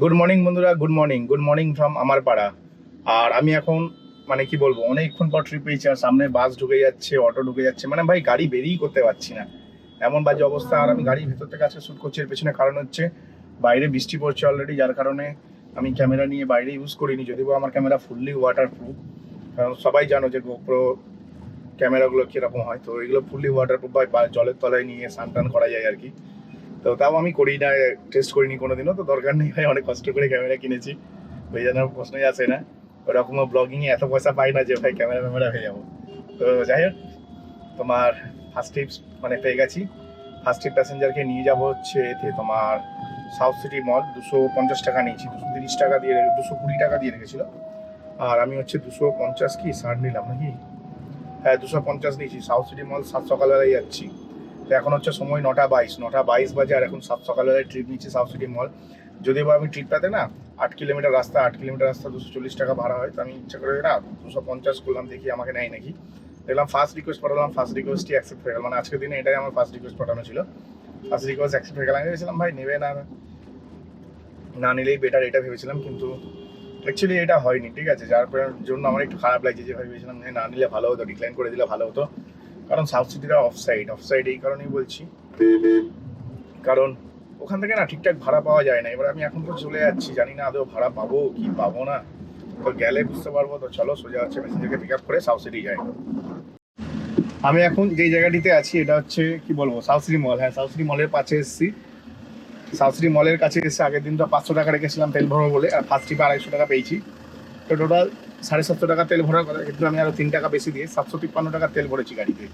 Good morning বন্ধুরা, good morning from আমার পাড়া। আর আমি এখন মানে কি বলবো, অনেকক্ষণ পর ট্রিপ পেয়েছি। আর সামনে বাস ঢুকে যাচ্ছে, অটো ঢুকে যাচ্ছে, মানে ভাই গাড়ি বেরিয়েই করতে পারছি না, এমন বাজে অবস্থা। আর আমি গাড়ির ভেতর থেকে আজকে শ্যুট করছি, এর পেছনে কারণ হচ্ছে বাইরে বৃষ্টি পড়ছে অলরেডি, যার কারণে আমি ক্যামেরা নিয়ে বাইরে ইউজ করিনি, যদিও আমার ক্যামেরা ফুললি ওয়াটার প্রুফ। কারণ সবাই জানো যে গোপ্রো ক্যামেরাগুলো কীরকম হয়, তো এগুলো ফুললি ওয়াটার প্রুফ, বা জলের তলায় নিয়ে স্নান টান করা যায় আর কি। তো তাও আমি করি না, টেস্ট করিনি কোনোদিনও, তো দরকার নেই ভাই, অনেক কষ্ট করে ক্যামেরা কিনেছি, ওই জন্য প্রশ্নই আসে না। ওরকমও ব্লগিংয়ে এত পয়সা পাই না যে ভাই ক্যামেরা হয়ে যাবো। তো যাই হোক, তোমার ফার্স্ট ট্রিপ মানে পেয়ে গেছি। ফার্স্ট ট্রিপ প্যাসেঞ্জারকে নিয়ে যাবো হচ্ছে এতে তোমার সাউথ সিটি মল। 250 টাকা নিয়েছি, 230 টাকা দিয়ে 220 টাকা দিয়ে রেখেছিল। আর আমি হচ্ছে 250 কি 60 নিলাম নাকি, হ্যাঁ 250 নিয়েছি। সাউথ সিটি মল 7 সকালবেলায় যাচ্ছি। তো এখন হচ্ছে সময় 9টা 22 বাজে, আর এখন 7 সকালবেলায় ট্রিপ নিচ্ছি সাউথ সিটি মল। যদিও বা আমি ট্রিপটাতে না 8 কিলোমিটার রাস্তা, 8 কিলোমিটার রাস্তা 240 টাকা ভাড়া হয়, তো আমি ইচ্ছা করে না 250 করলাম, দেখি আমাকে নেয় নাকি। দেখলাম ফার্স্ট রিকোয়েস্ট পাঠালাম, ফার্স্ট রিকোয়েস্টই অ্যাকসেপ্ট হয়ে গেল, মানে আজকের দিনে এটাই আমার ফার্স্ট রিকোয়েস্ট পাঠানো ছিল। ফার্স্ট রিকোয়েস্ট অ্যাকসেপ্ট হয়ে গেল। আমি ভেবেছিলাম ভাই নেবে না, না নিলেই বেটার, এটা ভেবেছিলাম, কিন্তু অ্যাকচুয়ালি এটা হয়নি, ঠিক আছে। যার জন্য আমার একটু খারাপ লাগছে, যে ভেবেছিলাম না নিলে ভালো হতো, ডিক্লাইন করে দিলে ভালো হতো। কারণ সাউথ সিটিটা অফ সাইড এই কারণেই বলছি, কারণ ওখান থেকে না ঠিকঠাক ভাড়া পাওয়া যায় না। এবার আমি এখন তো চলে যাচ্ছি, জানি না আদৌ ভাড়া পাবো কি পাবো না, তো গেলে বুঝতে পারবো। তো চলো সোজা হচ্ছে প্যাসেঞ্জারকে পিক আপ করে সাউথ সিটি যাই। আমি এখন যেই জায়গাটিতে আছি এটা হচ্ছে কি বলবো, সাউথ সিটি মল। হ্যাঁ, সাউথ সিটি মলের পাশে এসেছি। সাউথ সিটি মলের কাছে এসে আগের দিন তো 500 টাকা রেখেছিলাম তেল ভরবো বলে, আর ফার্স্ট ট্রিপে 250 টাকা পেয়েছি। তো টোটাল 750 টাকা তেল ভরার কথা, কিন্তু আমি আরও 3 টাকা বেশি দিয়ে 753 টাকা তেল ভরেছি গাড়িতে।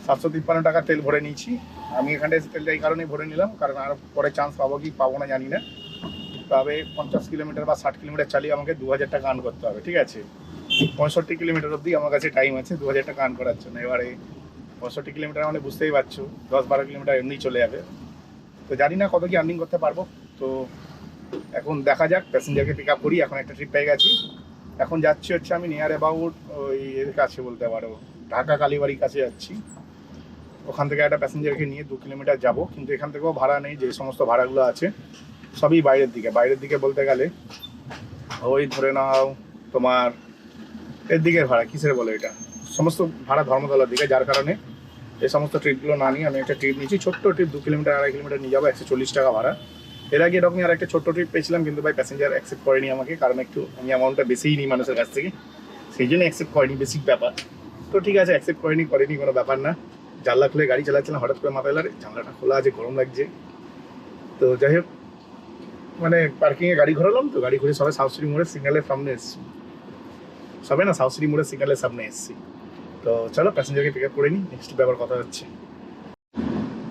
753 টাকা তেল ভরে নিয়েছি। আমি এখানে তেলটা এই কারণেই ভরে নিলাম, কারণ আর পরে চান্স পাবো কি পাবো না জানি না। তবে 50 কিলোমিটার বা 60 কিলোমিটার চালিয়ে আমাকে 2000 টাকা আর্ন করতে হবে, ঠিক আছে। 65 কিলোমিটার অবধি আমার কাছে টাইম আছে 2000 টাকা আর্ন করার জন্য। এবারে 65 কিলোমিটার মানে বুঝতেই পারছো, 10-12 কিলোমিটার এমনি চলে যাবে। তো জানি না কত কি আর্নিং করতে পারবো। তো এখন দেখা যাক, প্যাসেঞ্জারকে পিক আপ করি। এখন একটা ট্রিপ পেয়ে গেছি, এখন যাচ্ছি হচ্ছে আমি নিয়ার অ্যাবাউট ওই এর কাছে বলতে পারো, ঢাকা কালীবাড়ির কাছে যাচ্ছি। ওখান থেকে একটা প্যাসেঞ্জারকে নিয়ে 2 কিলোমিটার যাব, কিন্তু এখান থেকেও ভাড়া নেই। যে সমস্ত ভাড়াগুলো আছে সবই বাইরের দিকে বলতে গেলে ওই ধরে নাও তোমার এর দিকের ভাড়া, কিসের বলে এটা, সমস্ত ভাড়া ধর্মতলার দিকে। যার কারণে এই সমস্ত ট্রিপগুলো না নিয়ে আমি একটা ট্রিপ নিয়েছি, ছোট্ট ট্রিপ, 2 কিলোমিটার 2.5 কিলোমিটার নিয়ে যাবো, 140 টাকা ভাড়া। এর আগে এরকমই আর একটা ছোট্ট ট্রিপ পেয়েছিলাম, কিন্তু ভাই প্যাসেঞ্জার অ্যাকসেপ্ট করেনি আমাকে, কারণ একটু আমি অ্যামাউন্টটা বেশিই নিই মানুষের কাছ থেকে, সেই জন্য অ্যাকসেপ্ট করেনি, বেসিক ব্যাপার। তো ঠিক আছে, অ্যাকসেপ্ট করেনি কোনো ব্যাপার না। জানলা খুলে গাড়ি চালাচ্ছিলাম, হঠাৎ করে মাথায় এলো জানলাটা খোলা আছে, গরম লাগছে। তো যাই হোক, মানে পার্কিংয়ে গাড়ি ঘোরালাম, তো গাড়ি ঘুরে সবাই সাউথ সিটি মোড়ের সিগন্যালের সামনে এসেছি, সবাই না সাউথ সিটি মোড়ের সিগন্যালের সামনে এসেছি। তো চলো প্যাসেঞ্জারকে পিক আপ করে নিই, নেক্সট ব্যাপার কথা হচ্ছে।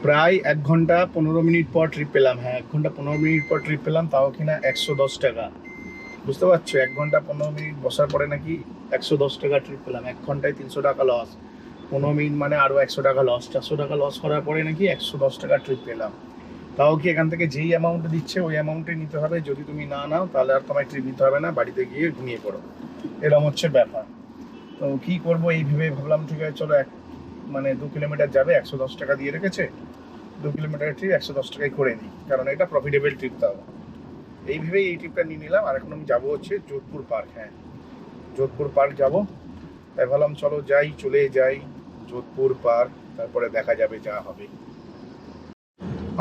প্রায় 1 ঘন্টা 15 মিনিট পর ট্রিপ পেলাম। হ্যাঁ, 1 ঘন্টা 15 মিনিট পর ট্রিপ পেলাম, তাও কিনা 110 টাকা। বুঝতে পারছো, 1 ঘন্টা 15 মিনিট বসার পরে নাকি 110 টাকা ট্রিপ পেলাম। 1 ঘন্টায় 300 টাকা লস, 15 মিনিট মানে আরও 100 টাকা লস, 400 টাকা লস করার পরে নাকি 110 টাকা ট্রিপ পেলাম। তাও কি এখান থেকে যেই অ্যামাউন্ট দিচ্ছে ওই অ্যামাউন্টে নিতে হবে, যদি তুমি না নাও তাহলে আর তোমায় ট্রিপ নিতে হবে না, বাড়িতে গিয়ে ঘুমিয়ে পড়ো, এরকম হচ্ছে ব্যাপার। তো কী করবো এই ভেবে ভাবলাম ঠিক আছে চলো, মানে 2 কিলোমিটার যাবে, 110 টাকা দিয়ে রেখেছে, 2 কিলোমিটার ট্রিপ 110 টাকায় করে নিই, কারণ এটা প্রফিটেবল ট্রিপ। তাও এই ভেবেই এই ট্রিপটা নিয়ে নিলাম। আর এখন আমি যাবো হচ্ছে যোধপুর পার্ক। হ্যাঁ, যোধপুর পার্ক যাবো, তাই ভাবলাম চলো চলে যাই যোধপুর পার্ক, তারপরে দেখা যাবে যা হবে।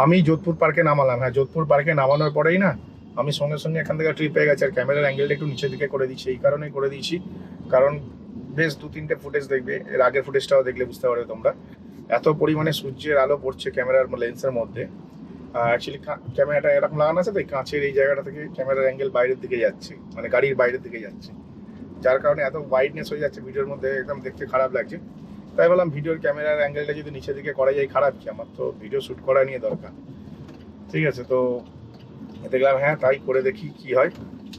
আমি যোধপুর পার্কে নামালাম। হ্যাঁ, যোধপুর পার্কে নামানোর পরেই না আমি সঙ্গে সঙ্গে এখান থেকে ট্রিপ পেয়ে গেছি। আর ক্যামেরার অ্যাঙ্গেলটা একটু নিচের দিকে করে দিচ্ছি, এই কারণেই করে দিয়েছি কারণ বেশ 2-3টে ফুটেজ দেখবে, এর আগের ফুটেজটাও দেখলে বুঝতে পারবে তোমরা, এত পরিমাণে সূর্যের আলো পড়ছে ক্যামেরার লেন্সের মধ্যে। অ্যাকচুয়ালি ক্যামেরাটা এরকম লাগানো আছে, তো কাঁচের এই জায়গাটা থেকে ক্যামেরার অ্যাঙ্গেল বাইরের দিকে যাচ্ছে, মানে গাড়ির বাইরের দিকে যাচ্ছে, যার কারণে এত ওয়াইডনেস হয়ে যাচ্ছে ভিডিওর মধ্যে, একদম দেখতে খারাপ লাগছে। তাই বললাম ভিডিওর ক্যামেরার অ্যাঙ্গেলটা যদি নিচের দিকে করা যায়, খারাপ কি, আমার তো ভিডিও শ্যুট করা নিয়ে দরকার, ঠিক আছে। তো দেখলাম হ্যাঁ তাই করে দেখি কি হয়,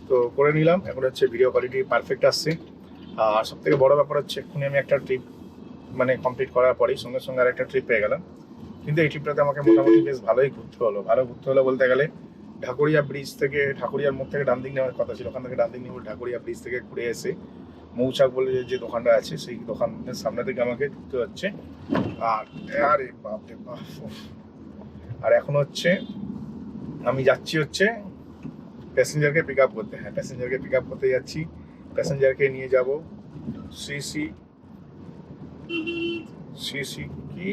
তো করে নিলাম। এখন হচ্ছে ভিডিও কোয়ালিটি পারফেক্ট আসছে। আর সব থেকে বড়ো ব্যাপার হচ্ছে এক্ষুনি আমি একটা ট্রিপ মানে কমপ্লিট করার পরেই সঙ্গে সঙ্গে আর একটা ট্রিপ পেয়ে গেলাম। কিন্তু এই ট্রিপটাতে আমাকে মোটামুটি বেশ ভালোই ঘুরতে হলো। ভালো ঘুরতে হলো বলতে গেলে, ঢাকুরিয়া ব্রিজ থেকে, ঢাকুরিয়ার মোড় থেকে ডান দিক নেওয়ার কথা ছিল, ওখান থেকে ডান দিক নেব, ঢাকুরিয়া ব্রিজ থেকে ঘুরে এসে মৌচাক বলে যে দোকানটা আছে সেই দোকানের সামনে থেকে আমাকে ঢুকতে হচ্ছে। আর আরে বাপরে বাপ, আর এখন হচ্ছে আমি যাচ্ছি হচ্ছে প্যাসেঞ্জারকে পিক আপ করতে, হ্যাঁ প্যাসেঞ্জারকে পিক আপ করতে যাচ্ছি। প্যাসেঞ্জারকে নিয়ে যাব সিসি সিসি কি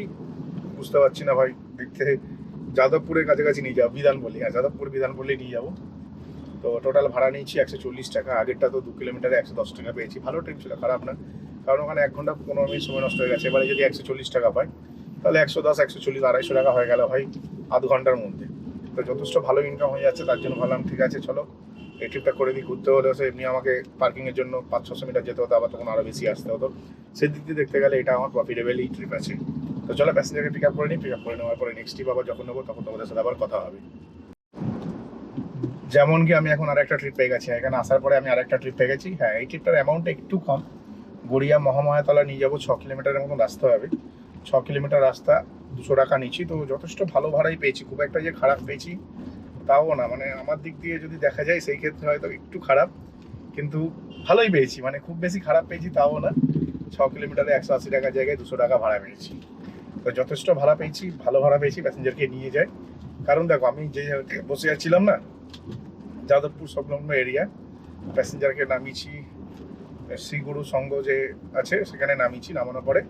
বুঝতে পারছি না ভাই, দেখতে যাদবপুরের কাছাকাছি নিয়ে যাবো, বিধানপল্লী, হ্যাঁ যাদবপুর বিধানপল্লী নিয়ে যাবো। তো টোটাল ভাড়া নিয়েছি 140 টাকা। আগেরটা তো 2 কিলোমিটারে 110 টাকা পেয়েছি, ভালো ট্রিপ ছিল, খারাপ না, কারণ ওখানে 1 ঘন্টা 15 মিনিট সময় নষ্ট হয়ে গেছে। এবারে যদি 140 টাকা পাই তাহলে 110 140 250 টাকা হয়ে গেল ভাই আধ ঘন্টার মধ্যে। তো যথেষ্ট ভালো ইনকাম হয়ে যাচ্ছে, তার জন্য ভাবলাম ঠিক আছে চলো এই ট্রিপটা করে দিই। ঘুরতে হলে এমনি আমাকে পার্কিংয়ের জন্য 500-600 মিটার যেতে হতো, আবার তখন আরও বেশি আসতে হতো। সেদিক দিয়ে দেখতে গেলে এটা আমার প্রফিটেবলই ট্রিপ আছে। তো চলো প্যাসেঞ্জারকে পিক আপ করে নিই, পিক আপ করে নেওয়ার পরে নেক্সট ট্রিপ আবার যখন নেবো তখন তোমাদের সাথে আবার কথা হবে। যেমন কি আমি এখন আরেকটা ট্রিপ পেয়ে গেছি, এখানে আসার পরে আমি আরেকটা ট্রিপ পেয়ে গেছি। হ্যাঁ এই ট্রিপটার অ্যামাউন্টটা একটু কম, গড়িয়া মহামায়াতলা নিয়ে যাবো, 6 কিলোমিটারের মতন রাস্তা হবে। 6 কিলোমিটার রাস্তা 200 টাকা নিচ্ছি, তো যথেষ্ট ভালো ভাড়াই পেয়েছি, খুব একটা যে খারাপ পেয়েছি তাও না। মানে আমার দিক দিয়ে যদি দেখা যায় সেই ক্ষেত্রে হয়তো একটু খারাপ, কিন্তু ভালোই পেয়েছি, মানে খুব বেশি খারাপ পেয়েছি তাও না। 6 কিলোমিটারে 180 টাকার জায়গায় 200 টাকা ভাড়া পেয়েছি, তো যথেষ্ট ভাড়া পেয়েছি, ভালো ভাড়া পেয়েছি। প্যাসেঞ্জারকে নিয়ে যায়, কারণ দেখো আমি যে বসে যাচ্ছিলাম না যাদবপুর সংলগ্ন এরিয়া, প্যাসেঞ্জারকে নামিয়েছি শ্রীগুরু সংঘ যে আছে সেখানে নামিয়েছি। নামানোর পরে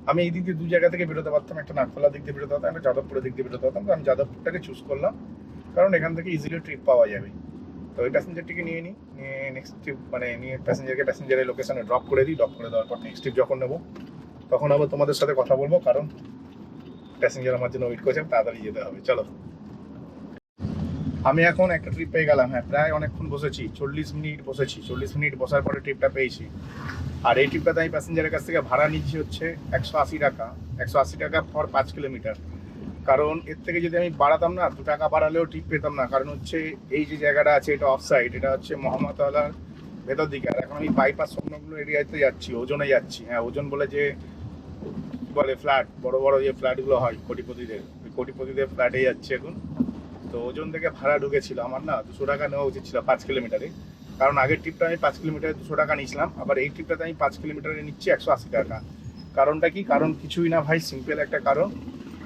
আমি এই দিক দিয়ে 2 জায়গা থেকে বেরোতে পারতাম, একটা নাগতলা দিক দিয়ে বেরোতে পারতাম, একটা যাদবপুরের দিক দিয়ে বেরোতে পারতাম। তো আমি যাদবপুরটাকে চুজ করলাম, কারণ এখান থেকে ইজিলি ট্রিপ পাওয়া যাবে। তো ওই প্যাসেঞ্জারটিকে নিয়ে নিই, নিয়ে নেক্সট ট্রিপ মানে নিয়ে প্যাসেঞ্জারের লোকেশনে ড্রপ করে দিই। ড্রপ করে দেওয়ার পর নেক্সট ট্রিপ যখন নেবো তখন আবার তোমাদের সাথে কথা বলবো, কারণ প্যাসেঞ্জার আমার জন্য ওয়েট করছে, তাড়াতাড়ি যেতে হবে। চলো আমি এখন একটা ট্রিপ পেয়ে গেলাম, হ্যাঁ প্রায় অনেকক্ষণ বসেছি, 40 মিনিট বসেছি। 40 মিনিট বসার পরে ট্রিপটা পেয়েছি। আর এই ট্রিপটাতে আমি প্যাসেঞ্জারের কাছ থেকে ভাড়া নিচ্ছি হচ্ছে 180 টাকা। 180 টাকা ফর 5 কিলোমিটার। কারণ এর থেকে যদি আমি বাড়াতাম না, 2 টাকা বাড়ালেও ট্রিপ পেতাম না, কারণ হচ্ছে এই যে জায়গাটা আছে এটা অফ সাইড, এটা হচ্ছে মহামায়াতলার ভেতর দিকে। আর এখন আমি বাইপাস সংলগ্ন এরিয়াতে যাচ্ছি, ওজনে যাচ্ছি। হ্যাঁ ওজন বলে যে বলে ফ্ল্যাট, বড় বড় যে ফ্ল্যাটগুলো হয় কোটিপতিদের, ওই কোটিপতিদের ফ্ল্যাটে যাচ্ছি এখন। তো ওজন থেকে ভাড়া ঢুকেছিল আমার না 200 টাকা নেওয়া উচিত ছিল 5 কিলোমিটারে, কারণ আগের ট্রিপটা আমি 5 কিলোমিটারে 200 টাকা নিয়েছিলাম, আবার এই ট্রিপটাতে আমি 5 কিলোমিটারে নিচ্ছি 180 টাকা। কারণটা কি? কারণ কিছুই না ভাই, সিম্পল একটা কারণ,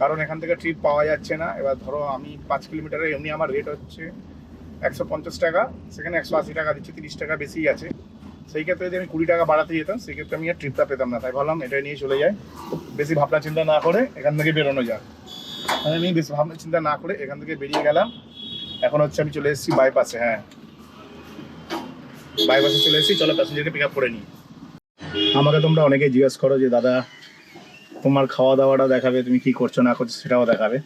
কারণ এখান থেকে ট্রিপ পাওয়া যাচ্ছে না। এবার ধরো আমি 5 কিলোমিটারে এমনি আমার রেট হচ্ছে 150 টাকা, সেখানে 180 টাকা দিচ্ছি, 30 টাকা বেশি আছে। সেই ক্ষেত্রে যদি আমি 20 টাকা বাড়াতে যেতাম সেই ক্ষেত্রে আমি আর ট্রিপটা পেতাম না। তাই ভাবলাম এটা নিয়ে চলে যাই, বেশি ভাবনা চিন্তা না করে এখান থেকে বেরোনো যাক। আমি বেশি ভাবনা চিন্তা না করে এখান থেকে বেরিয়ে গেলাম। এখন হচ্ছে আমি চলে এসেছি বাইপাসে, হ্যাঁ বাইপাসে চলে এসেছি। চলো প্যাসেঞ্জারকে পিক আপ করে নিই। আমাকে তোমরা অনেকেই জিজ্ঞেস করো যে দাদা তোমার খাওয়া দাওয়াটা দেখাবে, তুমি কি করছো না করছো সেটাও দেখাবে।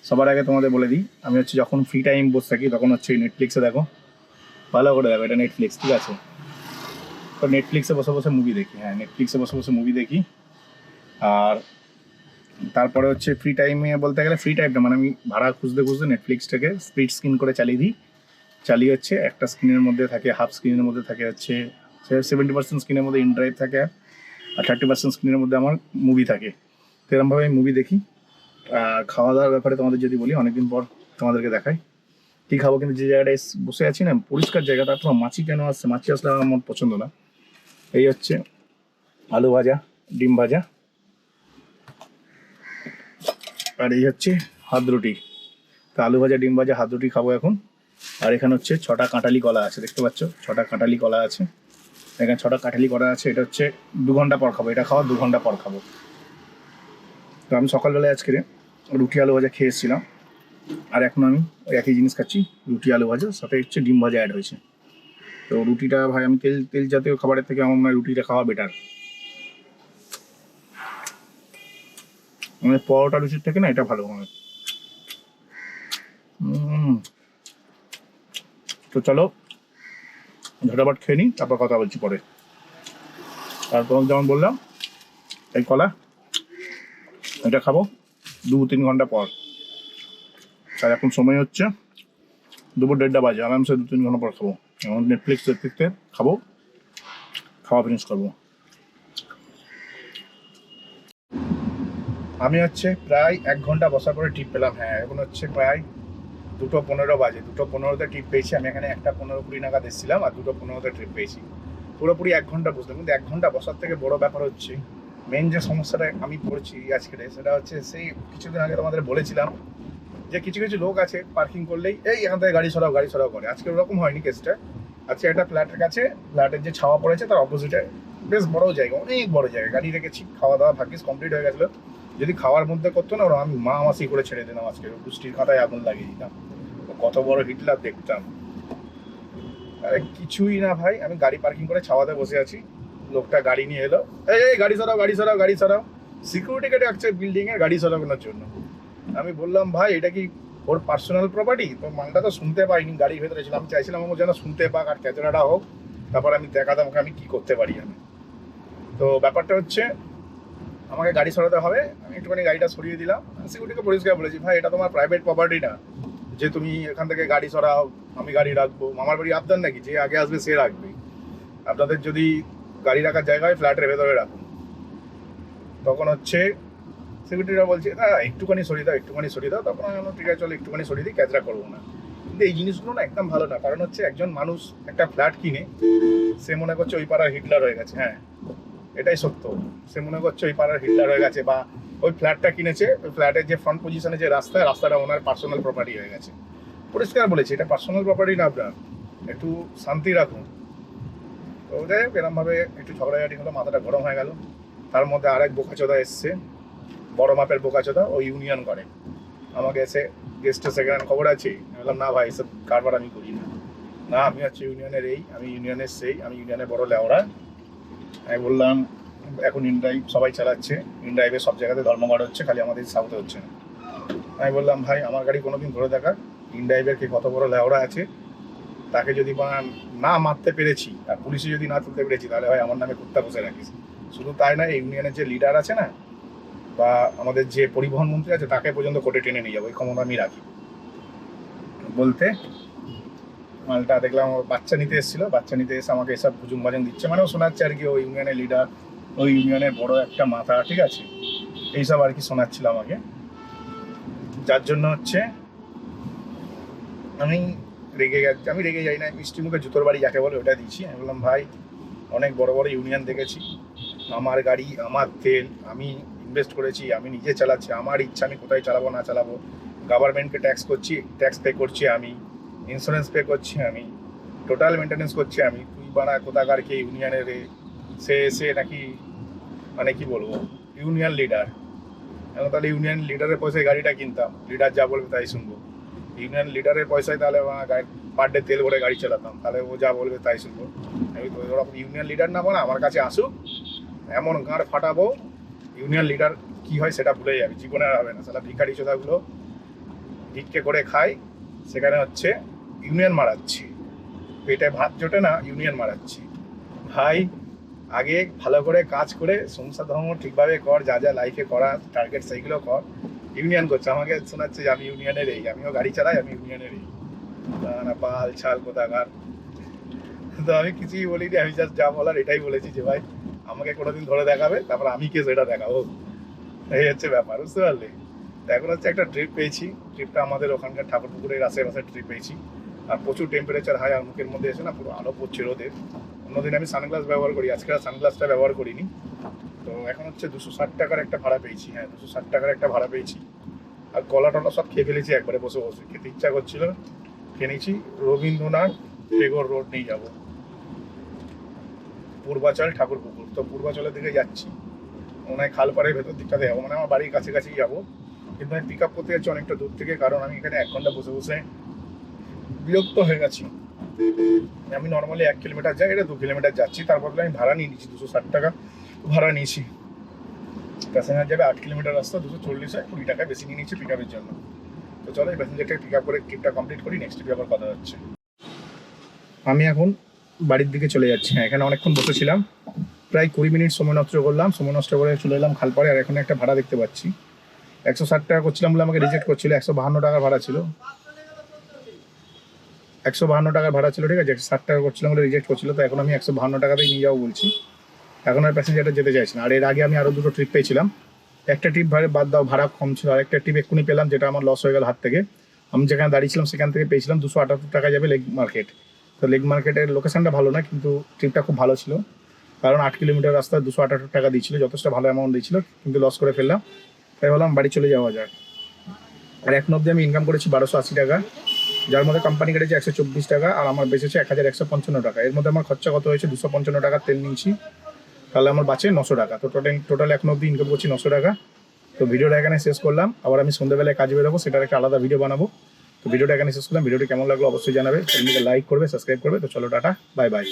সবার আগে তোমাদের বলে দিই, আমি হচ্ছে যখন ফ্রি টাইম বসে থাকি তখন হচ্ছে নেটফ্লিক্সে দেখো, ভালো করে দেখো, এটা নেটফ্লিক্স, ঠিক আছে? তো নেটফ্লিক্সে বসে বসে মুভি দেখি, হ্যাঁ নেটফ্লিক্সে বসে বসে মুভি দেখি। আর তারপরে হচ্ছে ফ্রি টাইমে বলতে গেলে ফ্রি টাইমটা মানে আমি ভাড়া খুঁজতে খুঁজতে নেটফ্লিক্সটাকে স্প্লিট স্ক্রিন করে চালিয়ে দিই। চালিয়ে হচ্ছে একটা স্ক্রিনের মধ্যে থাকে, হাফ স্ক্রিনের মধ্যে থাকে হচ্ছে 70% স্ক্রিনের মধ্যে ইনড্রাইভ থাকে, আর 30% স্ক্রিনের মধ্যে আমার মুভি থাকে। তো এরকমভাবে আমি মুভি দেখি। আর খাওয়া দাওয়ার ব্যাপারে তোমাদের যদি বলি, অনেকদিন পর তোমাদেরকে দেখাই কী খাবো, কিন্তু যে জায়গাটায় বসে আছি না পরিষ্কার জায়গাটা, তার মাছি কেন আসছে, মাছি আসলে আমার পছন্দ না। এই হচ্ছে আলু ভাজা, ডিম ভাজা, আর এই হচ্ছে হাত রুটি। তো আলু ভাজা, ডিম ভাজা, হাত রুটি খাবো এখন। আর এখানে হচ্ছে 6টা কাঁঠালি কলা আছে, দেখতে পাচ্ছ 6টা কাঁঠালি কলা আছে এখানে, 6টা কাঁঠালি কলা আছে। এটা হচ্ছে 2 ঘন্টা পর খাবো, এটা খাওয়া 2 ঘন্টা পর খাবো। তো আমি সকালবেলায় আজকে রুটি আলু ভাজা খেয়ে এসেছিলাম, আর এখন আমি ওই একই জিনিস খাচ্ছি, রুটি আলু ভাজা, সাথে হচ্ছে ডিম ভাজা অ্যাড হয়েছে। তো রুটিটা ভাই আমি তেল জাতীয় খাবারের থেকে আমার মনে হয় রুটিটা খাওয়া বেটার, মানে পরোটা রুটির থেকে না এটা ভালো হয়। তো চলো ঝটাপট খেয়ে নিই, তারপর কথা বলছি পরে। তারপর যেমন বললাম এই কলা, এটা খাবো 2-3 ঘন্টা পর। আর এখন সময় হচ্ছে দুপুর 1:30 বাজে, আরামসে 2-3 ঘন্টা পর খাবো। এখন নেটফ্লিক্স দেখতে খাবো, খাওয়া ফিনিশ করবো। আমি হচ্ছে প্রায় 1 ঘন্টা বসার পরে টিপ পেলাম, হ্যাঁ এখন হচ্ছে প্রায় 2:15 বাজে। 2:15-তে ট্রিপ পেয়েছি আমি, এখানে 1:15-20 নাগাদ এসেছিলাম, আর 2:15-তে ট্রিপ পেয়েছি। পুরোপুরি 1 ঘন্টা বসলাম, কিন্তু 1 ঘন্টা বসার থেকে বড় ব্যাপার হচ্ছে মেন যে সমস্যাটা আমি পড়ছি আজকে, সেটা হচ্ছে সেই কিছুদিন আগে তোমাদের বলেছিলাম যে কিছু কিছু লোক আছে পার্কিং করলেই এই এখান থেকে গাড়ি সরাও করে। আজকে ওরকম হয়নি কেসটা। আজকে একটা ফ্ল্যাটের কাছে, ফ্ল্যাটের যে ছাওয়া পড়েছে তার অপোজিটে বেশ বড় জায়গা, অনেক বড় জায়গা, গাড়ি রেখেছি, খাওয়া দাওয়া ভাগ্যিস কমপ্লিট হয়ে গেছিলো। যদি খাওয়ার মধ্যে করতো না ওরা, আমি মা মাসি করে ছেড়ে দিতাম, আজকে বৃষ্টির খাতায় আগুন লাগিয়ে দিতাম। কত বড় হিটলার দেখতাম। আরে কিছুই না ভাই, আমি গাড়ি পার্কিং করে ছাওয়াতে বসে আছি, লোকটা গাড়ি নিয়ে এলো, এই গাড়ি সরাও। সিকিউরিটি গার্ড আছে বিল্ডিং এর, গাড়ি সরানোর জন্য। আমি বললাম ভাই এটা কি ওর পার্সোনাল প্রপার্টি? তো মানটা তো শুনতে পাইনি, গাড়ির ভেতরে ছিল। আমি চাইছিলাম ও যেন শুনতে পাক আর ক্যাচড়াটা হোক, তারপর আমি দেখাতাম ওকে আমি কি করতে পারি। আমি তো ব্যাপারটা হচ্ছে আমাকে গাড়ি সরাতে হবে, আমি একটুখানি গাড়িটা সরিয়ে দিলাম। সিকিউরিটিকে পরিষ্কার বলেছি ভাই এটা তোমার প্রাইভেট প্রপার্টি না যে তুমি এখান থেকে গাড়ি সরাও, আমি গাড়ি রাখবো। মামার বাড়ি আবদার নাকি যে আগে আসবে সে রাখবে? আপনাদের যদি গাড়ি রাখার জায়গা হয় ফ্ল্যাটের ভেতরে রাখুন। তখন হচ্ছে সিকিউরিটিরা বলছে না একটুখানি সরিয়ে দাও। তখন আমি ঠিক আছে চলো একটুখানি সরিয়ে দিই, ক্যাচরা করবো না। কিন্তু এই জিনিসগুলো না একদম ভালো না। কারণ হচ্ছে একজন মানুষ একটা ফ্ল্যাট কিনে সে মনে করছে ওই পাড়ার হিটলার হয়ে গেছে। হ্যাঁ এটাই সত্য, সে মনে করছে ওই পাড়ার হিটলার হয়ে গেছে, বা ওই ফ্ল্যাটটা কিনেছে, ওই ফ্ল্যাটের যে ফ্রন্ট পজিশনে যে রাস্তাটা ওনার পার্সোনাল প্রপার্টি হয়ে গেছে। পরিষ্কার বলেছি এটা পার্সোনাল প্রপার্টি না, আপনার একটু শান্তি রাখুন। তো যাই হোক এরমভাবে একটু ঝগড়াঝাটি হলো, মাথাটা গরম হয়ে গেল। তার মধ্যে আরেক বোকাচোদা এসছে, বড় মাপের বোকাচোদা, ওই ইউনিয়ন করে। আমাকে এসে গেস্টের সেকেন্ড হ্যান্ড খবর আছে? বললাম না ভাই এসব কারবার আমি করি না, আমি হচ্ছে ইউনিয়নের আমি ইউনিয়নের আমি ইউনিয়নের বড় লেওড়া। আমি বললাম এখন ইনড্রাইভ সবাই চালাচ্ছে, ইনড্রাইভে সব জায়গাতে ধর্মঘট হচ্ছে, খালি আমাদের সাউথে হচ্ছে না। আমি বললাম ভাই আমার গাড়ি কোনোদিন ধরে দেখা, ইনড্রাইভের কে কত বড় লেওড়া আছে, তাকে যদি না মারতে পেরেছি আর পুলিশে যদি না তুলতে পেরেছি, তাহলে ভাই আমার নামে কুত্তা বসে রাখিস। শুধু তাই না, ইউনিয়নের যে লিডার আছে না, বা আমাদের যে পরিবহন মন্ত্রী আছে, তাকে পর্যন্ত কোর্টে টেনে নিয়ে যাবো, ওই ক্ষমতা আমি রাখি। বলতে মালটা দেখলাম বাচ্চা নিতে এসেছিল, বাচ্চা নিতে এসে আমাকে এসব ভুজুম বাজুম দিচ্ছে, মানে ও শোনাচ্ছে আর কি ওই ইউনিয়নের লিডার, ওই ইউনিয়নের বড় একটা মাথা, ঠিক আছে, এইসব আর কি শোনাচ্ছিল আমাকে। যার জন্য হচ্ছে আমি রেগে যাই না, মিষ্টি মুখে জুতোর বাড়ি যাকে বলে ওটা দিচ্ছি। আমি বললাম ভাই অনেক বড় বড় ইউনিয়ন দেখেছি, আমার গাড়ি আমার তেল, আমি ইনভেস্ট করেছি, আমি নিজে চালাচ্ছি, আমার ইচ্ছা আমি কোথায় চালাবো না চালাবো। গভর্নমেন্টকে ট্যাক্স পে করছি আমি, ইন্স্যুরেন্স পে করছি আমি, টোটাল মেনটেন্যান্স করছি আমি। তুই বানা কোথাকার কে ইউনিয়নের সে এসে নাকি মানে কি বলবো ইউনিয়ন লিডার। তাহলে ইউনিয়ন লিডারের পয়সায় গাড়িটা কিনতাম, লিডার যা বলবে তাই শুনবো। ইউনিয়ন লিডারের পয়সায় তাহলে পার ডে তেল ভরে গাড়ি চালাতাম, তাহলে ও যা বলবে তাই শুনবো। আমি ওরকম ইউনিয়ন লিডার না, বলা আমার কাছে আসুক, এমন গাঁড় ফাটাবো ইউনিয়ন লিডার কি হয় সেটা ভুলে যাবে, জীবনে আর হবে না। সালা ভিখারি চোদাগুলো ভিক্ষে করে খায়, সেখানে হচ্ছে ইউনিয়ন মারাচ্ছি, পেটে ভাত জোটে না ইউনিয়ন মারাচ্ছি। ভাই আগে ভালো করে কাজ করে সংসার ধর্ম ঠিকভাবে কর, যা যা লাইফে করা টার্গেট সেইগুলো কর। ইউনিয়ন করছে, আমাকে শোনাচ্ছে যে আমি ইউনিয়নের আমিও গাড়ি চালাই, আমি ইউনিয়নের না পাল ছাল কোথাকার। তো আমি কিছুই বলিনি, আমি জাস্ট যা বলার এটাই বলেছি যে ভাই আমাকে কোনোদিন ধরে দেখাবে, তারপর আমি কে সেটা দেখাবো, এই হচ্ছে ব্যাপার, বুঝতে পারলে? তো এখন হচ্ছে একটা ট্রিপ পেয়েছি, ট্রিপটা আমাদের ওখানকার ঠাকুরপুকুরের আশেপাশে ট্রিপ পেয়েছি। আর প্রচুর টেম্পারেচার হাই, আর মুখের মধ্যে এসে না পুরো আলো পড়ছে রোদের। অন্যদিন আমি সানগ্লাস ব্যবহার করি, আজকে আর সানগ্লাসটা ব্যবহার করিনি। তো এখন হচ্ছে 260 টাকার একটা ভাড়া পেয়েছি, হ্যাঁ 260 টাকার একটা ভাড়া পেয়েছি। আর কলা টলা সব খেয়ে ফেলেছি একবারে, বসে বসে খেতে ইচ্ছা করছিল, খেয়ে নিয়েছি। রবীন্দ্রনাথ টেগোর রোড নিয়ে যাবো, পূর্বাচল ঠাকুরপুকুর। তো পূর্বাচলের দিকে যাচ্ছি, মনে হয় খালপাড়ের ভেতর দিকটাতে যাবো, মানে আমার বাড়ির কাছাকাছিই যাবো। কিন্তু আমি পিক আপ করতে যাচ্ছি অনেকটা দূর থেকে, কারণ আমি এখানে 1 ঘন্টা বসে বসে বিরক্ত হয়ে গেছি। আমি নর্মালি 1 কিলোমিটার যাই, এটা 2 কিলোমিটার যাচ্ছি, তার বদলে আমি ভাড়া নিয়ে নিচ্ছি 260 টাকা ভাড়া নিয়েছি। প্যাসেঞ্জার যাবে 8 কিলোমিটার রাস্তা, 240 হয়, 20 টাকা বেশি নিয়ে নিচ্ছি পিক আপের জন্য। তো চলো এই প্যাসেঞ্জারটাকে পিক আপ করে ট্রিপটা কমপ্লিট করি, নেক্সট ট্রিপে আবার কথা হচ্ছে। আমি এখন বাড়ির দিকে চলে যাচ্ছি। হ্যাঁ এখানে অনেকক্ষণ বসেছিলাম, প্রায় 20 মিনিট সময় নষ্ট করলাম, সময় নষ্ট করে চলে এলাম খালপাড়ে। আর এখন একটা ভাড়া দেখতে পাচ্ছি 160 টাকা করছিলাম বলে আমাকে রিজেক্ট করছিল, 152 টাকার ভাড়া ছিল, 152 টাকার ভাড়া ছিল, ঠিক আছে, 60 টাকা করছিলাম বলে রিজেক্ট করছিল। তো এখন আমি 152 টাকাতেই নিয়ে যাবো বলছি, এখন আর প্যাসেঞ্জারটা যেতে চাইছে না। আর এর আগে আমি আরও 2টো ট্রিপ পেয়েছিলাম, একটা ট্রিপ বাদ দাও ভাড়া কম ছিল, আর একটা ট্রিপ এক্ষুনি পেলাম যেটা আমার লস হয়ে গেল হাত থেকে। আমি যেখানে দাঁড়িয়েছিলাম সেখান থেকে পেয়েছিলাম 278 টাকা যাবে লেগ মার্কেট। তো লেগ মার্কেটের লোকেশনটা ভালো না, কিন্তু ট্রিপটা খুব ভালো ছিল, কারণ 8 কিলোমিটার রাস্তা 278 টাকা দিয়েছিল, যথেষ্ট ভালো অ্যামাউন্ট দিয়েছিল, কিন্তু লস করে ফেললাম। তাই বললাম বাড়ি চলে যাওয়া যায়। আর এখন অবধি আমি ইনকাম করেছি 1280 টাকা, যার মধ্যে কোম্পানি কেটেছে 124 টাকা, আর আমার বেঁচেছে 1155 টাকা। এর মধ্যে আমার খরচা কত হয়েছে, 255 টাকা তেল নিয়েছি, তাহলে আমার বাঁচে 900 টাকা। তো টোটাল এখন অবধি ইনকাম করছি 900 টাকা। তো ভিডিওটা এখানে শেষ করলাম, আবার আমি সন্ধ্যাবেলায় কাজে বেরোবো, সেটার একটা আলাদা ভিডিও বানাবো। তো ভিডিওটা এখানে শেষ করলাম, ভিডিওটি কেমন লাগলো অবশ্যই জানাবে, চ্যানেলটিকে লাইক করবে, সাবস্ক্রাইব করবে। তো চলো টাটা, বাই বাই।